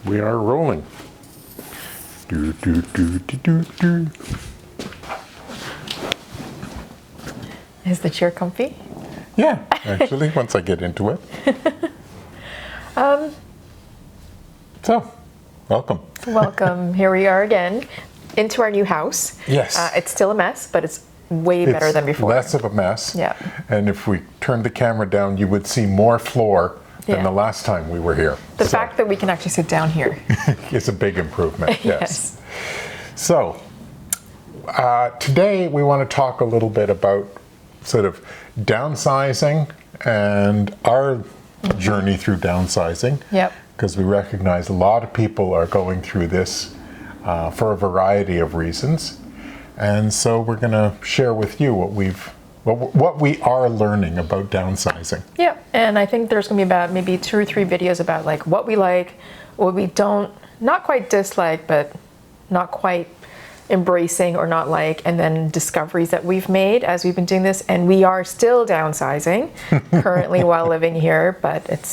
We are rolling. Do, do, do, do, do, do. Is the chair comfy? Yeah, actually, once I get into it. So, welcome. Welcome. Here we are again into our new house. Yes. It's still a mess, but it's way better than before. Less of a mess. Yeah. And if we turned the camera down, you would see more floor than the last time we were here. The fact that we can actually sit down here is a big improvement. Yes. So, today we want to talk a little bit about sort of downsizing and our journey through downsizing. Yep. Because we recognize a lot of people are going through this for a variety of reasons. And so we're going to share with you what we are learning about downsizing. Yeah, and I think there's going to be about maybe 2 or 3 videos about like what we like, what we don't, not quite dislike, but not quite embracing or not like, and then discoveries that we've made as we've been doing this. And we are still downsizing currently while living here, but it's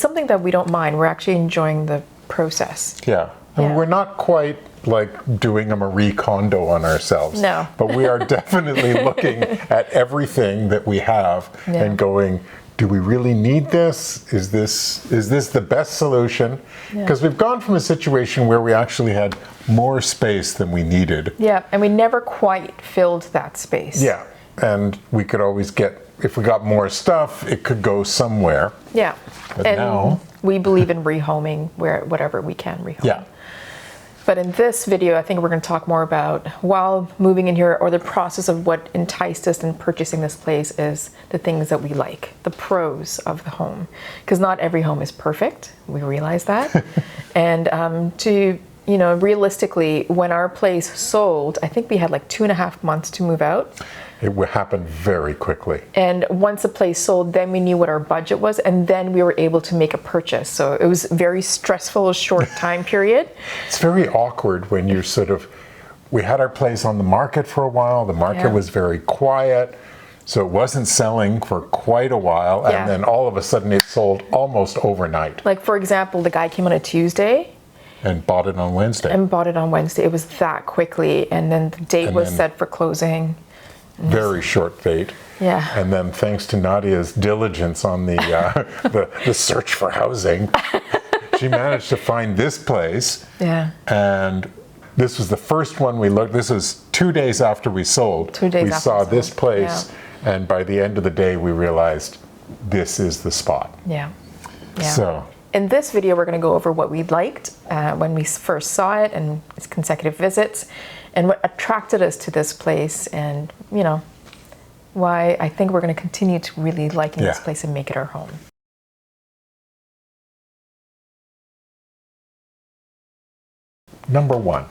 something that we don't mind. We're actually enjoying the process. Yeah, and we're not quite like doing a Marie Kondo on ourselves. No. But we are definitely looking at everything that we have and going, do we really need this? Is this the best solution? Because we've gone from a situation where we actually had more space than we needed. Yeah, and we never quite filled that space. Yeah, and we could always if we got more stuff, it could go somewhere. Yeah, But and now we believe in rehoming whatever we can rehome. Yeah. But in this video, I think we're going to talk more about while moving in here, or the process of what enticed us in purchasing this place is the things that we like, the pros of the home. Because not every home is perfect. We realize that. And realistically, when our place sold, I think we had like 2.5 months to move out. it would happen very quickly. And once the place sold, then we knew what our budget was, and then we were able to make a purchase. So it was a very stressful, short time period. It's very awkward when you're we had our place on the market for a while. The market was very quiet, so it wasn't selling for quite a while. And then all of a sudden it sold almost overnight. Like, for example, the guy came on a Tuesday. And bought it on Wednesday. It was that quickly. And then the date was set for closing. Very short date. Yeah. And then thanks to Nadia's diligence on the search for housing, she managed to find this place. Yeah. And this was the first one we looked. This was 2 days after we sold. 2 days we after saw we this sold. place, and by the end of the day, we realized this is the spot. Yeah. So. In this video, we're going to go over what we liked when we first saw it and its consecutive visits, and what attracted us to this place, and why I think we're going to continue to really liking this place and make it our home. Number one,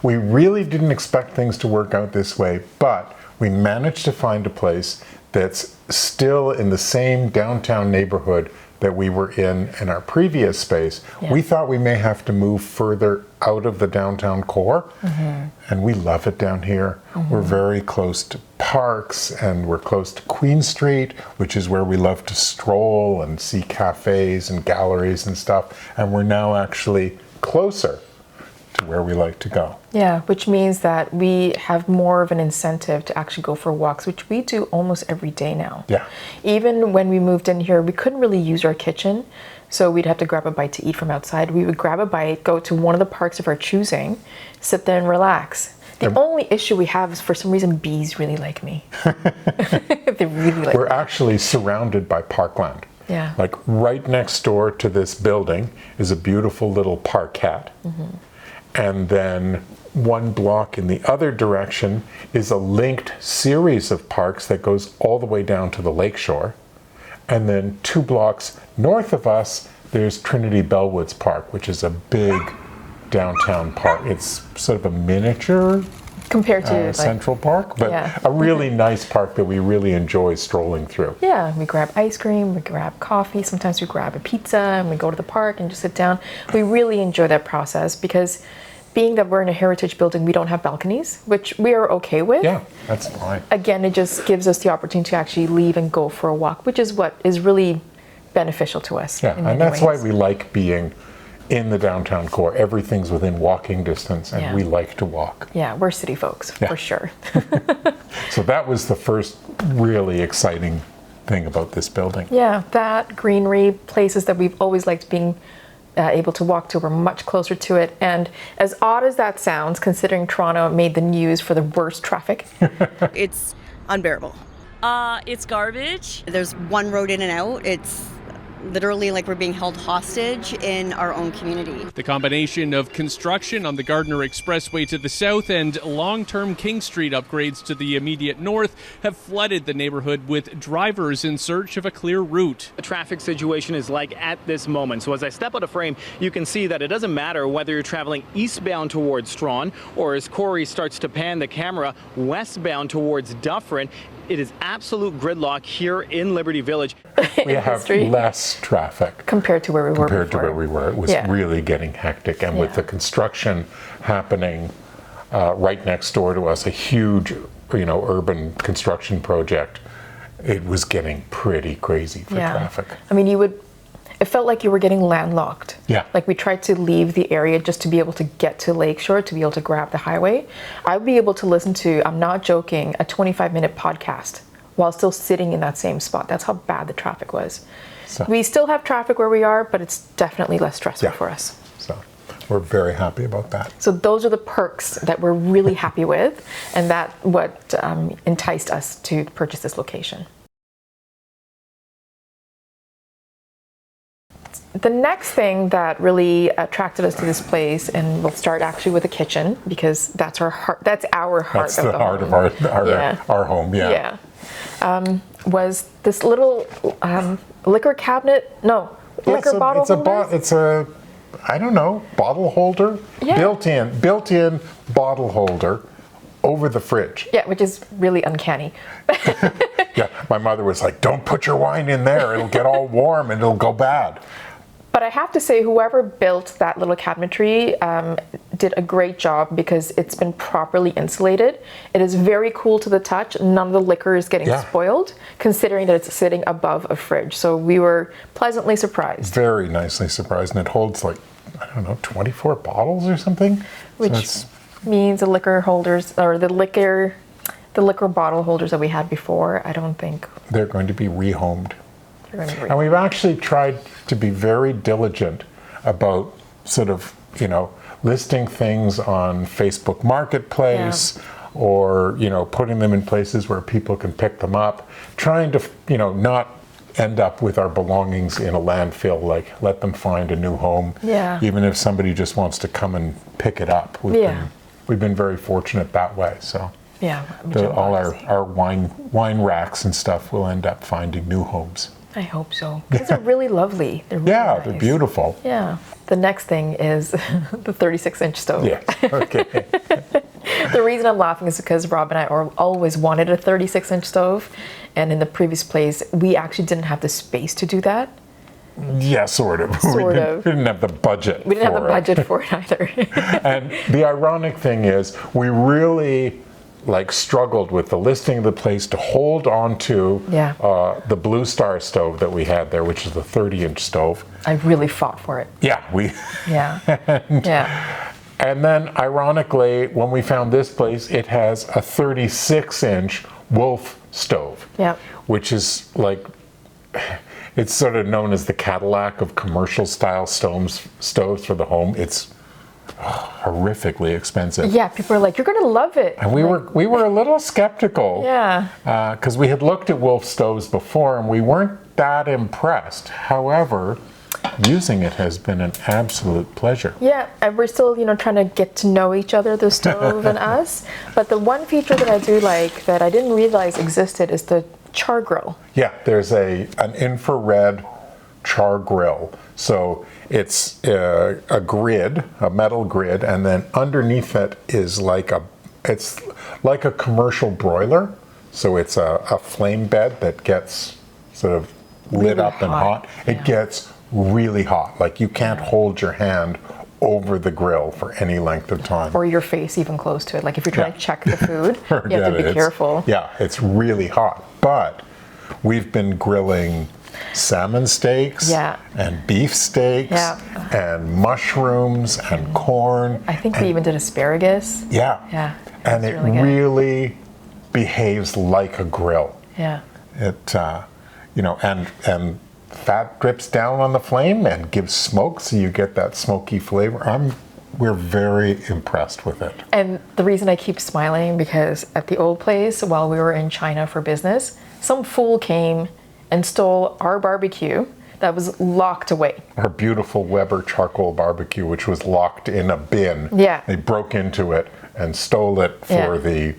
we really didn't expect things to work out this way, but we managed to find a place that's still in the same downtown neighborhood that we were in our previous space. We thought we may have to move further out of the downtown core, and we love it down here. We're very close to parks, and we're close to Queen Street, which is where we love to stroll and see cafes and galleries and stuff, and we're now actually closer to where we like to go. Yeah, which means that we have more of an incentive to actually go for walks, which we do almost every day now. Yeah. Even when we moved in here, we couldn't really use our kitchen, so we'd have to grab a bite to eat from outside. We would grab a bite, go to one of the parks of our choosing, sit there and relax. The only issue we have is, for some reason, bees really like me. They really like me. We're actually surrounded by parkland. Yeah. Like right next door to this building is a beautiful little parkette. And then 1 block in the other direction is a linked series of parks that goes all the way down to the lakeshore. And then 2 blocks north of us, there's Trinity Bellwoods Park, which is a big downtown park. It's sort of a miniature compared to Central Park, but a really nice park that we really enjoy strolling through. Yeah, we grab ice cream, we grab coffee, sometimes we grab a pizza, and we go to the park and just sit down. We really enjoy that process because being that we're in a heritage building, we don't have balconies, which we are okay with. Yeah, that's fine. Again, it just gives us the opportunity to actually leave and go for a walk, which is what is really beneficial to us. Yeah, in and many that's ways. why we like being in the downtown core. Everything's within walking distance, and Yeah. we like to walk. Yeah, we're city folks, for sure. So that was the first really exciting thing about this building. Yeah, that, greenery, places that we've always liked being able to walk to, we're much closer to it. And as odd as that sounds, considering Toronto made the news for the worst traffic. It's unbearable. It's garbage. There's one road in and out. It's literally like we're being held hostage in our own community. The combination of construction on the Gardiner Expressway to the south and long-term King Street upgrades to the immediate north have flooded the neighborhood with drivers in search of a clear route. The traffic situation is like at this moment. So as I step out of frame, you can see that it doesn't matter whether you're traveling eastbound towards Strawn or, as Corey starts to pan the camera, westbound towards Dufferin. It is absolute gridlock here in Liberty Village. We have less traffic compared to where we were compared before. to where we were. It was really getting hectic, and with the construction happening right next door to us, a huge, urban construction project, it was getting pretty crazy for traffic. I mean, it felt like you were getting landlocked. Yeah. Like we tried to leave the area just to be able to get to Lakeshore, to be able to grab the highway. I would be able to listen to, I'm not joking, a 25-minute podcast while still sitting in that same spot. That's how bad the traffic was. So, we still have traffic where we are, but it's definitely less stressful for us. So we're very happy about that. So those are the perks that we're really happy with, and that what enticed us to purchase this location. The next thing that really attracted us to this place, and we'll start actually with the kitchen because that's our heart. That's our heart. That's the heart of our home. Yeah. Was this little liquor cabinet? No, liquor bottle holder. It's a I don't know, bottle holder. Yeah. Built-in bottle holder over the fridge. Yeah, which is really uncanny. Yeah, my mother was like, "Don't put your wine in there; it'll get all warm and it'll go bad." But I have to say, whoever built that little cabinetry did a great job because it's been properly insulated. It is very cool to the touch. None of the liquor is getting spoiled, considering that it's sitting above a fridge. So we were pleasantly surprised. Very nicely surprised. And it holds like, I don't know, 24 bottles or something? Which means the liquor holders, or the liquor bottle holders that we had before, I don't think they're going to be rehomed. And we've actually tried to be very diligent about sort of, listing things on Facebook Marketplace or, putting them in places where people can pick them up, trying to, not end up with our belongings in a landfill, like let them find a new home, even if somebody just wants to come and pick it up. We've been very fortunate that way, so. Yeah, all our wine racks and stuff will end up finding new homes. I hope so. Because they're really lovely. They're really nice. They're beautiful. Yeah. The next thing is the 36-inch stove. Yeah. Okay. The reason I'm laughing is because Rob and I always wanted a 36-inch stove, and in the previous place, we actually didn't have the space to do that. Yeah, sort of. We didn't have the budget. We didn't have the budget for it either. And the ironic thing is, we really struggled with the listing of the place to hold on to the Blue Star stove that we had there, which is the 30-inch stove. I really fought for it. And then, ironically, when we found this place, it has a 36-inch Wolf stove, which is it's sort of known as the Cadillac of commercial-style stoves for the home. It's horrifically expensive. Yeah, people are like, "You're going to love it." And we were a little skeptical. Yeah. Because we had looked at Wolf stoves before and we weren't that impressed. However, using it has been an absolute pleasure. Yeah, and we're still, trying to get to know each other, the stove and us. But the one feature that I do like that I didn't realize existed is the char grill. Yeah, there's an infrared char grill. So it's a grid, a metal grid, and then underneath it is it's like a commercial broiler. So it's a flame bed that gets sort of lit up and hot. It gets really hot. Like you can't hold your hand over the grill for any length of time. Or your face even close to it. Like if you're trying to check the food, you have to be careful. Yeah, it's really hot. But we've been grilling salmon steaks Yeah. and beef steaks Yeah. and mushrooms and corn. I think we even did asparagus. Yeah. Yeah. And was it really good. really behaves like a grill. Yeah. It, and fat drips down on the flame and gives smoke, so you get that smoky flavor. We're very impressed with it. And the reason I keep smiling, because at the old place, while we were in China for business, some fool came and stole our barbecue that was locked away. Our beautiful Weber charcoal barbecue, which was locked in a bin. Yeah. They broke into it and stole it for Yeah. the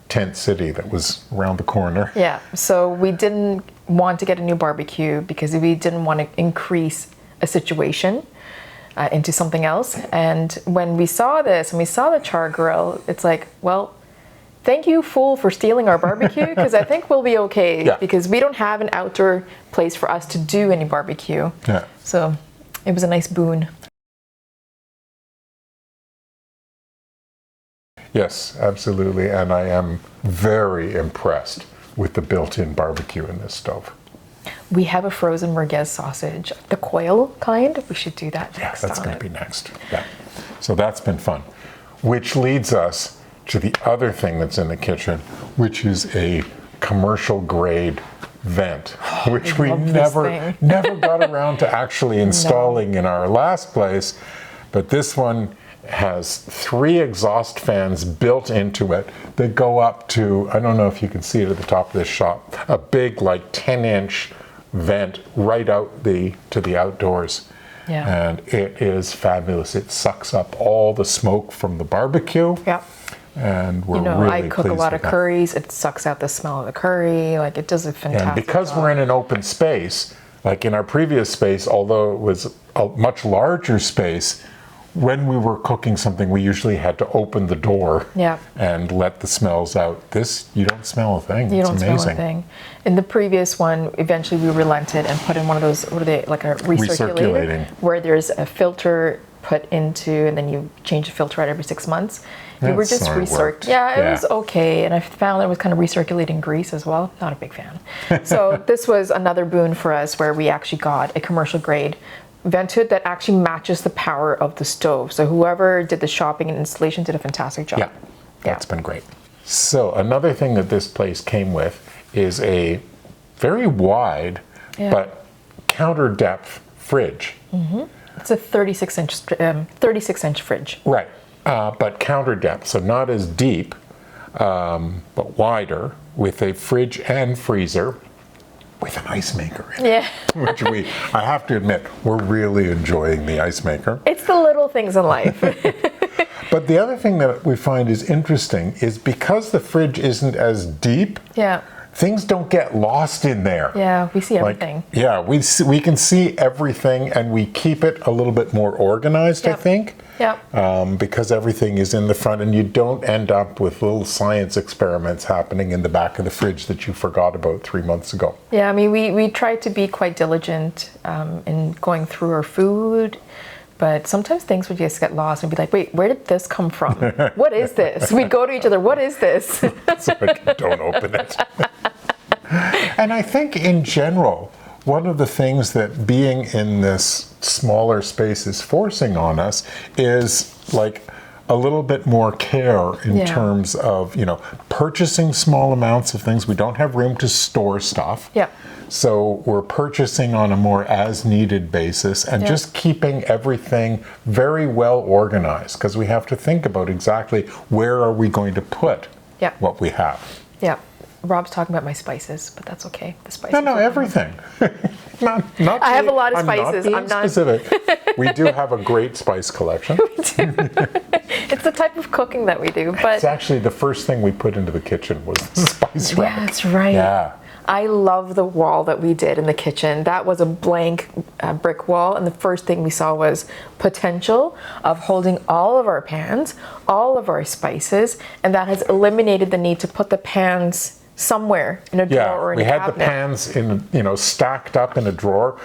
tent city that was around the corner. Yeah, so we didn't want to get a new barbecue because we didn't want to increase a situation into something else. And when we saw this and we saw the char grill, it's like, well, thank you, fool, for stealing our barbecue, because I think we'll be okay, Yeah. because we don't have an outdoor place for us to do any barbecue. Yeah. So it was a nice boon. Yes, absolutely. And I am very impressed with the built-in barbecue in this stove. We have a frozen merguez sausage, the coil kind. We should do that Yeah, next that's time. going to be next. Yeah. So that's been fun. Which leads us to the other thing that's in the kitchen, which is a commercial grade vent, which we love this never thing. never got around to actually installing in our last place. But this one has 3 exhaust fans built into it that go up to, I don't know if you can see it at the top of this shot, a big like 10-inch vent right out to the outdoors. Yeah. And it is fabulous. It sucks up all the smoke from the barbecue. Yeah. And we're You know, really I cook a pleased lot with of that. curries. It sucks out the smell of the curry. Like, it does a fantastic And because job. we're in an open space, like in our previous space, although it was a much larger space, when we were cooking something, we usually had to open the door Yeah. and let the smells out. This, you don't smell a thing. You It's don't amazing. smell a thing. In the previous one, eventually we relented and put in one of those, what are they, like a recirculator, Recirculating. where there's a filter put into, and then you change the filter out every 6 months. You were That just sort of worked. Yeah, it Yeah. was okay, and I found it was kind of recirculating grease as well. Not a big fan. So this was another boon for us, where we actually got a commercial grade vent hood that actually matches the power of the stove. So whoever did the shopping and installation did a fantastic job. Yeah, that's been great. So another thing that this place came with is a very wide Yeah. but counter depth fridge. It's a 36-inch fridge. Right, but counter depth, so not as deep, but wider, with a fridge and freezer with an ice maker in it. Yeah. Which I have to admit, we're really enjoying the ice maker. It's the little things in life. But the other thing that we find is interesting is because the fridge isn't as deep, Yeah. things don't get lost in there. Yeah, we see Like, everything. yeah, we can see everything, and we keep it a little bit more organized, I Yep. think. Yeah. Because everything is in the front, and you don't end up with little science experiments happening in the back of the fridge that you forgot about 3 months ago. Yeah, I mean, we try to be quite diligent in going through our food, but sometimes things would just get lost and be like, wait, where did this come from? What is this? We'd go to each other, what is this? So don't open it. And I think in general, one of the things that being in this smaller space is forcing on us is like a little bit more care in Yeah. terms of, purchasing small amounts of things. We don't have room to store stuff. Yeah. So we're purchasing on a more as needed basis and Yeah. just keeping everything very well organized, because we have to think about exactly where are we going to put Yeah. what we have. Yeah. Rob's talking about my spices, but that's okay. The spices. No, are- everything. not I have being- a lot of I'm not spices. being I'm not- specific. We do have a great spice collection. It's the type of cooking that we do, but It's actually the first thing we put into the kitchen was the spice rack. yeah, that's right. Yeah. I love the wall that we did in the kitchen. That was a blank brick wall, and the first thing we saw was potential of holding all of our pans, all of our spices, and that has eliminated the need to put the pans somewhere in a drawer or in we a had cabinet. the pans in, stacked up in a drawer,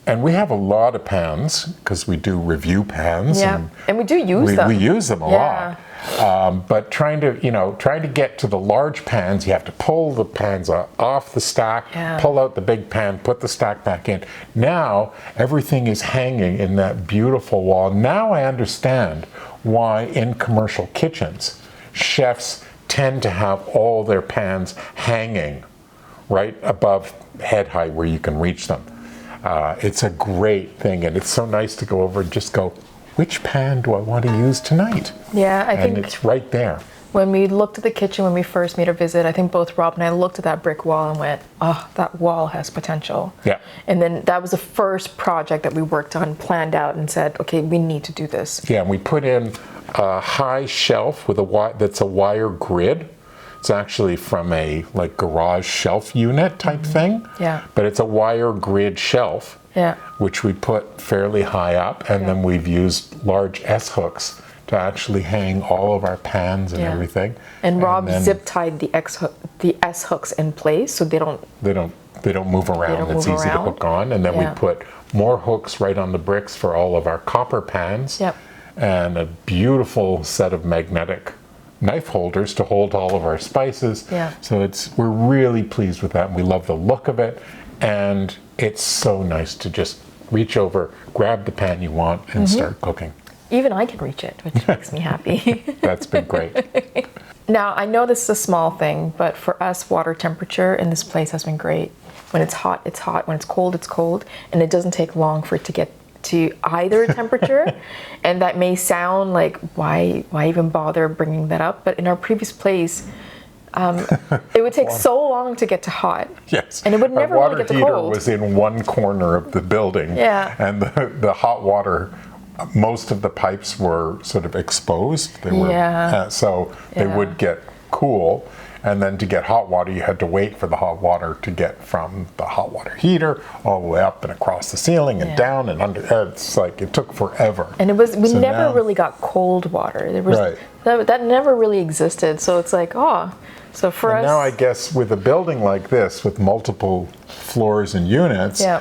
and we have a lot of pans because we do review pans. Yeah, and we do use them. We use them a Yeah. lot. But trying to get to the large pans, you have to pull the pans off the stack, Yeah. pull out the big pan, put the stack back in. Now everything is hanging in that beautiful wall. Now I understand why in commercial kitchens, chefs tend to have all their pans hanging right above head height where you can reach them. It's a great thing, and it's so nice to go over and just go, which pan do I want to use tonight? Yeah, I And think it's right there. when we looked at the kitchen when we first made a visit, I think both Rob and I looked at that brick wall and went, oh, that wall has potential. Yeah. And then that was the first project that we worked on, planned out, and said, okay, we need to do this. Yeah, and we put in a high shelf with that's a wire grid. It's actually from a garage shelf unit type thing. Yeah. But it's a wire grid shelf. Yeah. Which we put fairly high up, and then we've used large S hooks to actually hang all of our pans and Yeah. everything. And Rob then zip tied the S hooks in place so they don't. They don't move around. don't It's move easy around. to hook on, and then Yeah. we put more hooks right on the bricks for all of our copper pans. Yep. And a beautiful set of magnetic knife holders to hold all of our spices. Yeah. So we're really pleased with that, and we love the look of it. And it's so nice to just reach over, grab the pan you want, and start cooking. Even I can reach it, which makes me happy. That's been great. Now, I know this is a small thing, but for us, water temperature in this place has been great. When it's hot, it's hot. When it's cold, and it doesn't take long for it to get to either temperature. And that may sound like, why even bother bringing that up? But in our previous place, it would take so long to get to hot. Yes. And it would never Our really water get to heater cold. was in one corner of the building. Yeah. And the hot water, most of the pipes were sort of exposed. They were, Yeah. so they Yeah. would get cool. And then to get hot water, you had to wait for the hot water to get from the hot water heater all the way up and across the ceiling and Yeah. down and under. It's like it took forever. And we So never now- really got cold water. There was Right. that never really existed. So it's like, so for And us, now I guess with a building like this with multiple floors and units, Yeah.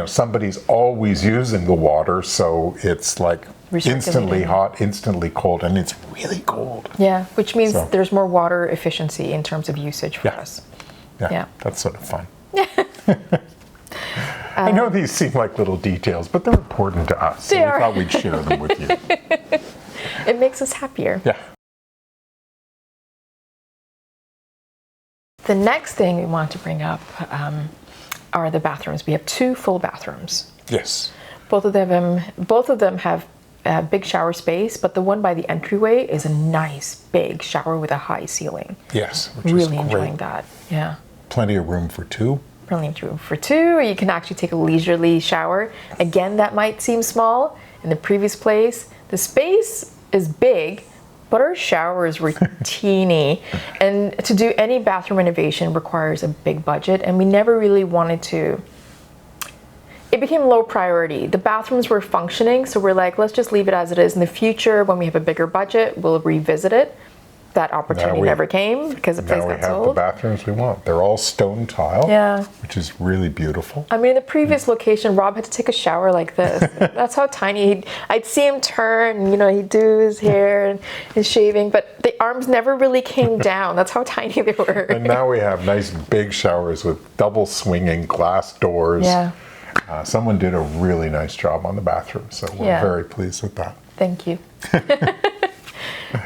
Somebody's always using the water, so it's like instantly Recirculating. hot, instantly cold, and it's really cold. yeah, which means So- there's more water efficiency in terms of usage for Yeah. us. Yeah, Yeah. that's sort of fun. I know these seem like little details, but they're important to us. So They we are. thought we'd share them with you. It makes us happier. Yeah. The next thing we want to bring up are the bathrooms. We have 2 full bathrooms. Yes. Both of them have a big shower space, but the one by the entryway is a nice big shower with a high ceiling. Yes. Which Really is enjoying great. that. Yeah. Plenty of room for 2. Brilliant room for 2, or you can actually take a leisurely shower. Again, that might seem small. In the previous place, the space is big, but our showers were teeny. And to do any bathroom renovation requires a big budget, and we never really wanted to. It became low priority. The bathrooms were functioning, so we're like, let's just leave it as it is. In the future, when we have a bigger budget, we'll revisit it. That opportunity we- never came because the place Now we got have the sold. bathrooms we want. They're all stone tile, Yeah. which is really beautiful. I mean, in the previous location, Rob had to take a shower like this. That's how tiny I'd see him turn, he'd do his hair and his shaving, but the arms never really came down. That's how tiny they were. And now we have nice big showers with double swinging glass doors. Yeah. Someone did a really nice job on the bathroom, so we're Yeah. very pleased with that. Thank you.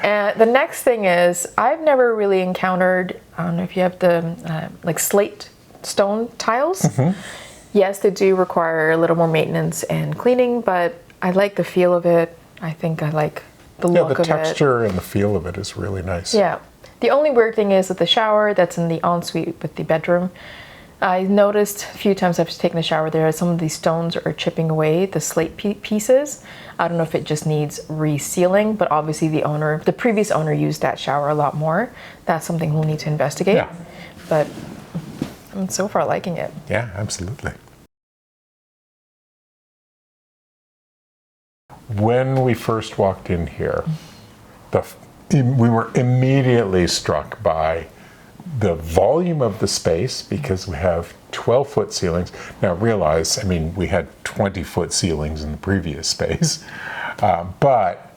And the next thing is, I've never really encountered, I don't know if you have the slate stone tiles. Yes, they do require a little more maintenance and cleaning, but I like the feel of it. I think I like the Yeah, look the of it. texture and the feel of it is really nice. Yeah. The only weird thing is that the shower that's in the ensuite with the bedroom, I noticed a few times I've taken a shower there, some of these stones are chipping away the slate pieces. I don't know if it just needs resealing, but obviously the previous owner used that shower a lot more. That's something we'll need to investigate. Yeah. But I'm so far liking it. Yeah, absolutely. When we first walked in here, we were immediately struck by the volume of the space, because we have 12-foot ceilings. Now realize, I mean, we had 20-foot ceilings in the previous space, but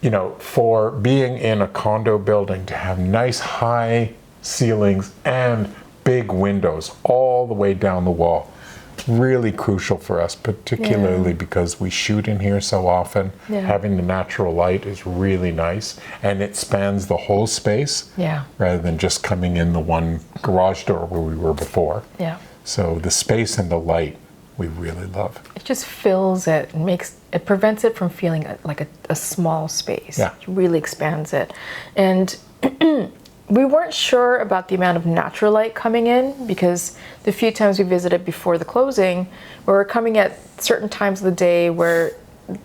you know, for being in a condo building, to have nice high ceilings and big windows all the way down the wall, really crucial for us, particularly because we shoot in here so often. Having the natural light is really nice, and it spans the whole space rather than just coming in the one garage door where we were before. So the space and the light we really love. It just fills it and it prevents it from feeling like a small space. It really expands it. And we weren't sure about the amount of natural light coming in, because the few times we visited before the closing, we were coming at certain times of the day where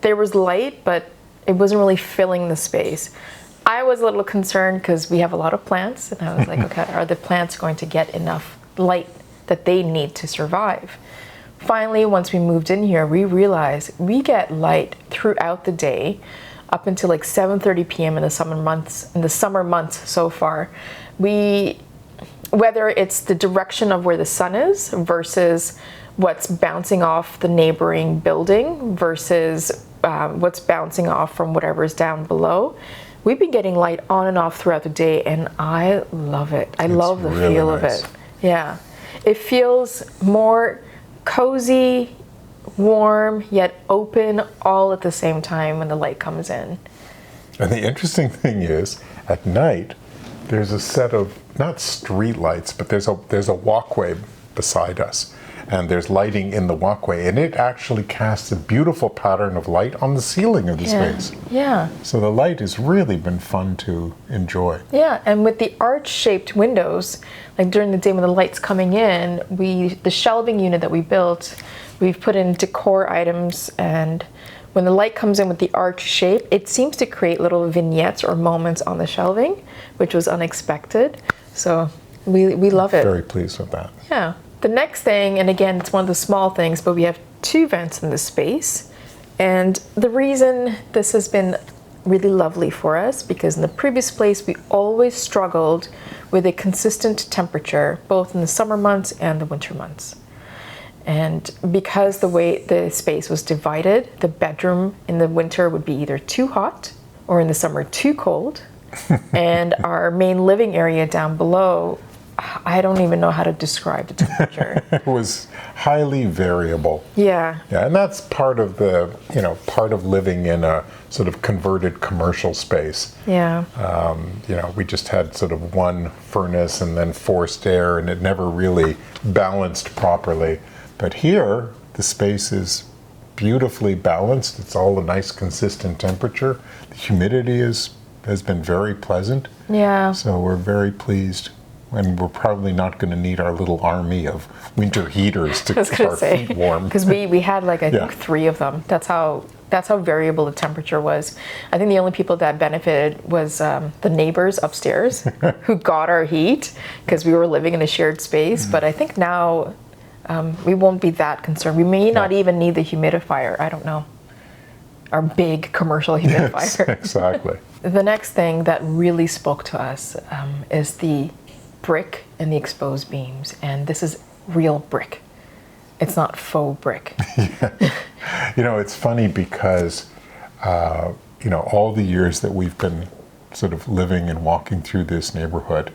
there was light, but it wasn't really filling the space. I was a little concerned because we have a lot of plants, and I was like, okay, are the plants going to get enough light that they need to survive? Finally, once we moved in here, we realized we get light throughout the day, up until like 7:30 p.m. in the summer months so far. Whether it's the direction of where the sun is versus what's bouncing off the neighboring building versus what's bouncing off from whatever's down below, we've been getting light on and off throughout the day, and I love it. I love the really feel nice. of it. Yeah, it feels more cozy, warm, yet open all at the same time when the light comes in. And the interesting thing is, at night, there's a set of, not street lights, but there's a walkway beside us. And there's lighting in the walkway, and it actually casts a beautiful pattern of light on the ceiling of the space. Yeah. So the light has really been fun to enjoy. Yeah, and with the arch-shaped windows, like during the day when the light's coming in, the shelving unit that we built, we've put in decor items, and when the light comes in with the arch shape, it seems to create little vignettes or moments on the shelving, which was unexpected. So we love it. Very pleased with that. Yeah. The next thing, and again, it's one of the small things, but we have 2 vents in this space. And the reason this has been really lovely for us, because in the previous place, we always struggled with a consistent temperature, both in the summer months and the winter months. And because the way the space was divided, the bedroom in the winter would be either too hot or in the summer too cold. And our main living area down below, I don't even know how to describe the temperature. It was highly variable. Yeah. Yeah, and that's part of part of living in a sort of converted commercial space. Yeah. We just had sort of one furnace and then forced air, and it never really balanced properly. But here, the space is beautifully balanced. It's all a nice, consistent temperature. The humidity has been very pleasant. Yeah. So we're very pleased. And we're probably not going to need our little army of winter heaters to keep our feet warm. Because we had like I think 3 of them. That's how variable the temperature was. I think the only people that benefited was the neighbors upstairs who got our heat because we were living in a shared space. But I think now we won't be that concerned. We may not even need the humidifier. I don't know. Our big commercial humidifier. Yes, exactly. The next thing that really spoke to us is the brick and the exposed beams, and this is real brick. It's not faux brick. It's funny because all the years that we've been sort of living and walking through this neighborhood,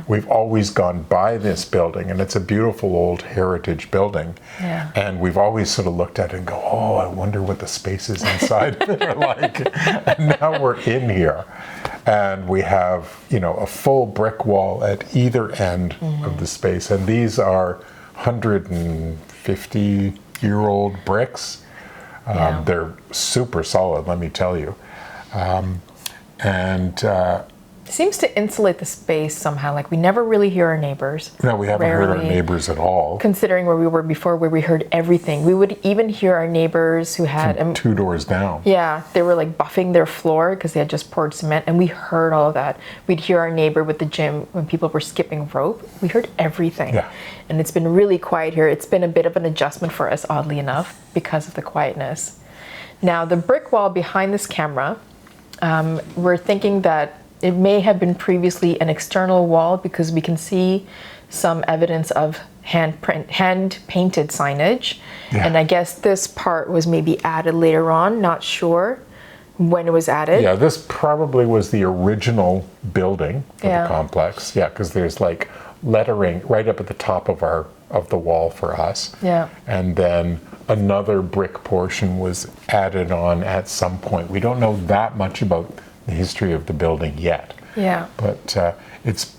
we've always gone by this building, and it's a beautiful old heritage building. And we've always sort of looked at it and go, oh, I wonder what the spaces inside of it are like. And now we're in here, and we have a full brick wall at either end of the space, and these are 150-year-old bricks. They're super solid, let me tell you. Seems to insulate the space somehow. Like we never really hear our neighbors. No, we haven't heard our neighbors at all. Considering where we were before, where we heard everything. We would even hear our neighbors who had... From 2 doors down. Yeah, they were like buffing their floor because they had just poured cement, and we heard all of that. We'd hear our neighbor with the gym when people were skipping rope. We heard everything. Yeah. And it's been really quiet here. It's been a bit of an adjustment for us, oddly enough, because of the quietness. Now, the brick wall behind this camera, we're thinking that it may have been previously an external wall because we can see some evidence of hand-painted signage. Yeah. And I guess this part was maybe added later on, not sure when it was added. Yeah, this probably was the original building for Yeah. the complex. Yeah, because there's like lettering right up at the top of the wall for us. Yeah. And then another brick portion was added on at some point. We don't know that much about the history of the building yet. Yeah. But it's,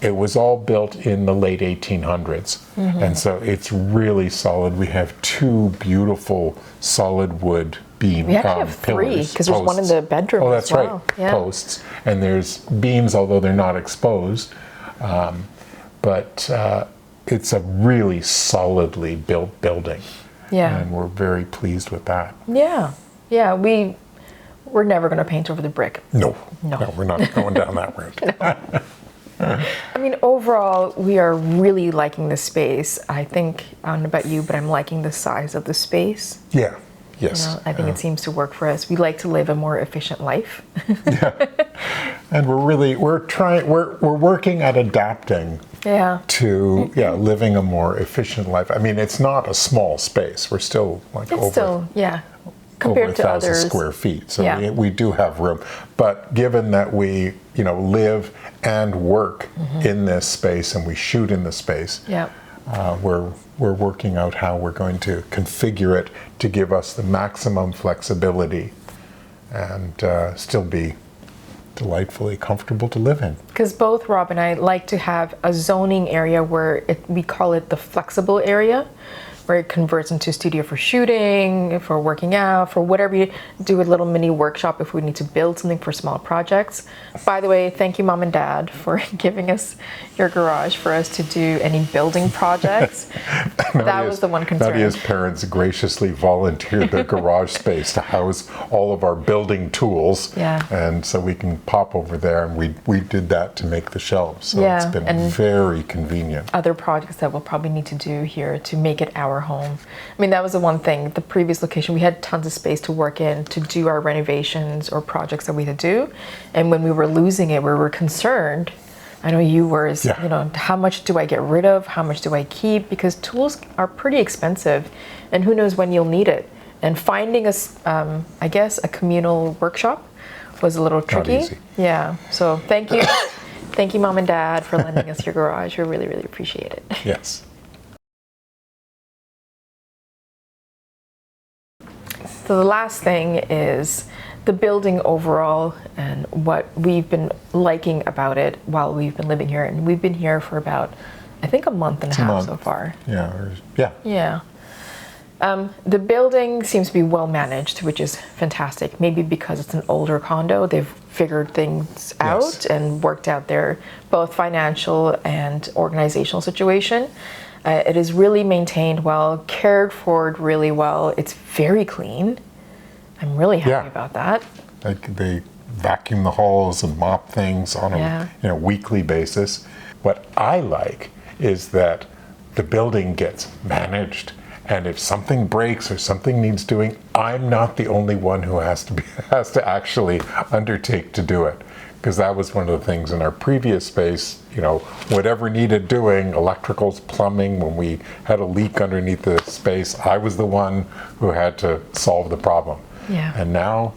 it was all built in the late 1800s. And so it's really solid. We have two beautiful solid wood beam We actually have three, pillars, 'cause there's one in posts. the bedroom Oh, as that's well. right, Yeah. posts. And there's beams, although they're not exposed. But it's a really solidly built building. Yeah. And we're very pleased with that. Yeah. Yeah. We're never going to paint over the brick. No, No. we're not going down that route. I mean, overall, we are really liking the space. I think, I don't know about you, but I'm liking the size of the space. Yeah, yes. I think it seems to work for us. We like to live a more efficient life. And we're working at adapting Yeah. to living a more efficient life. I mean, it's not a small space. We're still like It's over still, over compared 1,000 to others. square feet. So Yeah. we do have room. But given that we, live and work in this space and we shoot in the space, Yeah. we're working out how we're going to configure it to give us the maximum flexibility and still be delightfully comfortable to live in. Because both Rob and I like to have a zoning area where we call it the flexible area, where it converts into studio for shooting, for working out, for whatever you do, a little mini workshop if we need to build something for small projects. By the way, thank you, Mom and Dad, for giving us your garage for us to do any building projects. That was the one concern. Nadia's parents graciously volunteered their garage space to house all of our building tools. Yeah. And so we can pop over there, and we did that to make the shelves. So Yeah, it's been and very convenient. other projects that we'll probably need to do here to make it our home. I mean, that was the one thing. The previous location, we had tons of space to work in to do our renovations or projects that we had to do. And when we were losing it, we were concerned. I know you were, how much do I get rid of? How much do I keep? Because tools are pretty expensive, and who knows when you'll need it. And finding a communal workshop was a little tricky. easy. Yeah. So thank you. Thank you, Mom and Dad, for lending us your garage. We really, really appreciate it. Yes. So the last thing is the building overall and what we've been liking about it while we've been living here. And we've been here for about, I think, a month and a half month. so far. Yeah. Yeah. The building seems to be well managed, which is fantastic. Maybe because it's an older condo, they've figured things out and worked out their both financial and organizational situation. It is really maintained well, cared for really well. It's very clean. I'm really happy about that. They vacuum the halls and mop things on a weekly basis. What I like is that the building gets managed, and if something breaks or something needs doing, I'm not the only one who has to actually undertake to do it. Because that was one of the things in our previous space, whatever needed doing, electricals, plumbing, when we had a leak underneath the space, I was the one who had to solve the problem. Yeah. And now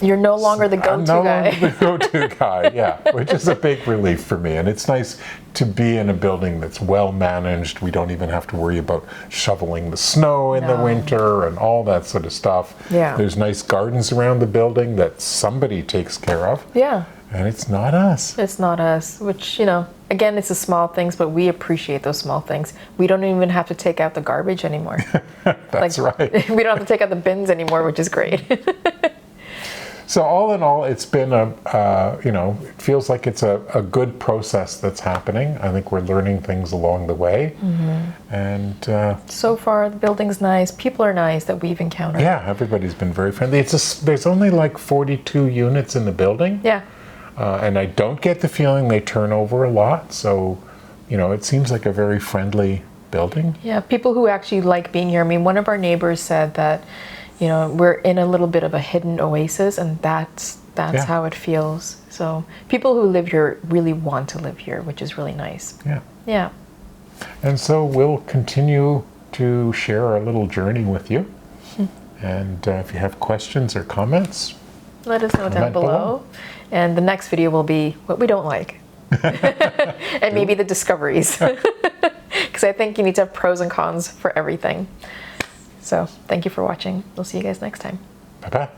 You're no longer the I'm go-to no guy. longer the go-to guy, yeah, which is a big relief for me. And it's nice to be in a building that's well managed. We don't even have to worry about shoveling the snow in the winter and all that sort of stuff. Yeah. There's nice gardens around the building that somebody takes care of. Yeah. And it's not us. It's not us, which, again, it's the small things, but we appreciate those small things. We don't even have to take out the garbage anymore. That's right. We don't have to take out the bins anymore, which is great. So all in all, it's been it feels like it's a good process that's happening. I think we're learning things along the way. And So far, the building's nice. People are nice that we've encountered. yeah, everybody's been very friendly. There's only like 42 units in the building. Yeah. And I don't get the feeling they turn over a lot. So, it seems like a very friendly building. Yeah, people who actually like being here. I mean, one of our neighbors said that, you know, we're in a little bit of a hidden oasis, and that's Yeah. how it feels. So people who live here really want to live here, which is really nice. Yeah. Yeah. And so we'll continue to share our little journey with you. And if you have questions or comments, Let us know down Comment below. below. And the next video will be what we don't like. And maybe the discoveries. Because I think you need to have pros and cons for everything. So thank you for watching. We'll see you guys next time. bye-bye.